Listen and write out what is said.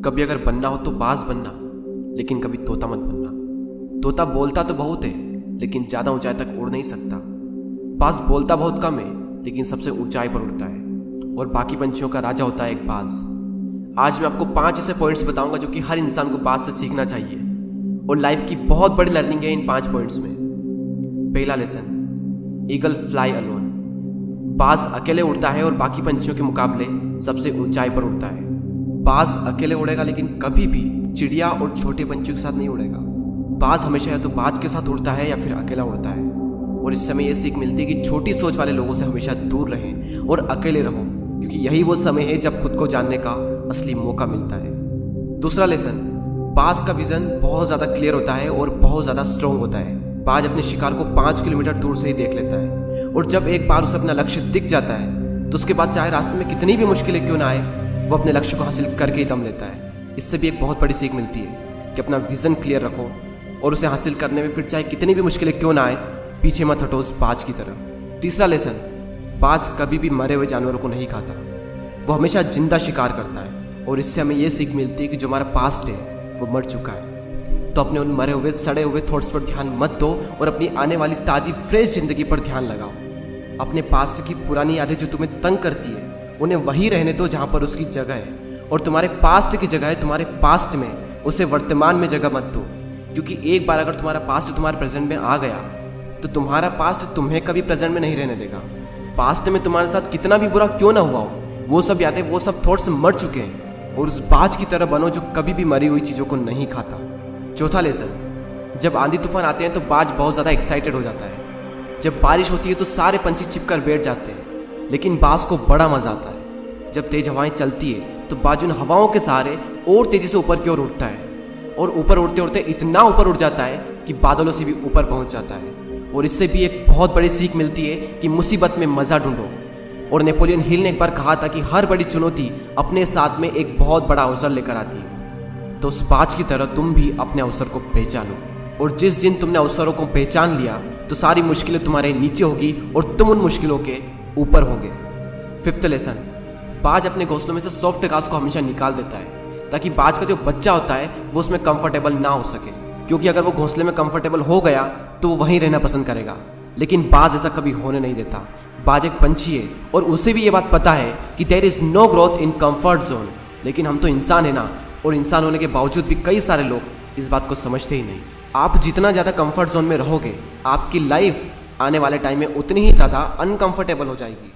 कभी अगर बनना हो तो बाज बनना, लेकिन कभी तोता मत बनना। तोता बोलता तो बहुत है, लेकिन ज्यादा ऊंचाई तक उड़ नहीं सकता। बाज बोलता बहुत कम है, लेकिन सबसे ऊंचाई पर उड़ता है, और बाकी पंछियों का राजा होता है एक बाज। आज मैं आपको 5 ऐसे पॉइंट्स बताऊंगा जो कि हर इंसान को बाज से सीखना चाहिए, और लाइफ की बहुत बड़ी लर्निंग है इन 5 पॉइंट्स में। पहला लेसन, ईगल फ्लाई अलोन। बाज अकेले उड़ता है और बाकी पंछियों के मुकाबले सबसे ऊंचाई पर उड़ता है। बाज अकेले उड़ेगा, लेकिन कभी भी चिड़िया और छोटे पंछियों के साथ नहीं उड़ेगा। बाज हमेशा या तो बाज के साथ उड़ता है या फिर अकेला उड़ता है। और इस समय यह सीख मिलती है कि छोटी सोच वाले लोगों से हमेशा दूर रहें और अकेले रहो, क्योंकि यही वो समय है जब खुद को जानने का असली मौका मिलता है। दूसरा लेसन, बाज का विजन बहुत ज़्यादा क्लियर होता है और बहुत ज़्यादा स्ट्रॉन्ग होता है। बाज अपने शिकार को 5 किलोमीटर दूर से ही देख लेता है, और जब एक बार उसे अपना लक्ष्य दिख जाता है तो उसके बाद चाहे रास्ते में कितनी भी मुश्किलें क्यों ना आए, वो अपने लक्ष्य को हासिल करके ही दम लेता है। इससे भी एक बहुत बड़ी सीख मिलती है कि अपना विजन क्लियर रखो और उसे हासिल करने में फिर चाहे कितनी भी मुश्किलें क्यों ना आए, पीछे मत हटो उस बाज की तरह। तीसरा लेसन, बाज कभी भी मरे हुए जानवरों को नहीं खाता, वो हमेशा जिंदा शिकार करता है। और इससे हमें यह सीख मिलती है कि जो हमारा पास्ट है वो मर चुका है, तो अपने उन मरे हुए सड़े हुए थॉट्स पर ध्यान मत दो और अपनी आने वाली ताज़ी फ्रेश जिंदगी पर ध्यान लगाओ। अपने पास्ट की पुरानी यादें जो तुम्हें तंग करती है उन्हें वहीं रहने दो जहाँ पर उसकी जगह है, और तुम्हारे पास्ट की जगह है तुम्हारे पास्ट में, उसे वर्तमान में जगह मत दो। क्योंकि एक बार अगर तुम्हारा पास्ट तुम्हारे प्रेजेंट में आ गया तो तुम्हारा पास्ट तुम्हें कभी प्रेजेंट में नहीं रहने देगा। पास्ट में तुम्हारे साथ कितना भी बुरा क्यों ना हुआ हो, वो सब यादें, वो सब थॉट्स मर चुके हैं, और उस बाज की तरह बनो जो कभी भी मरी हुई चीज़ों को नहीं खाता। चौथा लेसन, जब आंधी तूफान आते हैं तो बाज बहुत ज़्यादा एक्साइटेड हो जाता है। जब बारिश होती है तो सारे पंछी छिपकर बैठ जाते हैं, लेकिन बाज को बड़ा मज़ा आता है। जब तेज हवाएं चलती है तो बाज उन हवाओं के सहारे और तेज़ी से ऊपर की ओर उठता है, और ऊपर उड़ते उड़ते इतना ऊपर उड़ जाता है कि बादलों से भी ऊपर पहुंच जाता है। और इससे भी एक बहुत बड़ी सीख मिलती है कि मुसीबत में मज़ा ढूंढो। और नेपोलियन हिल ने एक बार कहा था कि हर बड़ी चुनौती अपने साथ में एक बहुत बड़ा अवसर लेकर आती है। तो उस बाज की तरह तुम भी अपने अवसर को पहचानो, और जिस दिन तुमने अवसरों को पहचान लिया तो सारी मुश्किलें तुम्हारे नीचे होगी और तुम उन मुश्किलों के ऊपर होगे। फिफ्थ लेसन, बाज अपने घोंसलों में से सॉफ्ट घास को हमेशा निकाल देता है, ताकि बाज का जो बच्चा होता है वो उसमें कंफर्टेबल ना हो सके। क्योंकि अगर वो घोंसले में कंफर्टेबल हो गया तो वो वहीं रहना पसंद करेगा, लेकिन बाज ऐसा कभी होने नहीं देता। बाज एक पंछी है और उसे भी ये बात पता है कि there is no growth in comfort zone. लेकिन हम तो इंसान है ना, और इंसान होने के बावजूद भी कई सारे लोग इस बात को समझते ही नहीं। आप जितना ज़्यादा कंफर्ट जोन में रहोगे, आपकी लाइफ आने वाले टाइम में उतनी ही ज़्यादा अनकंफर्टेबल हो जाएगी।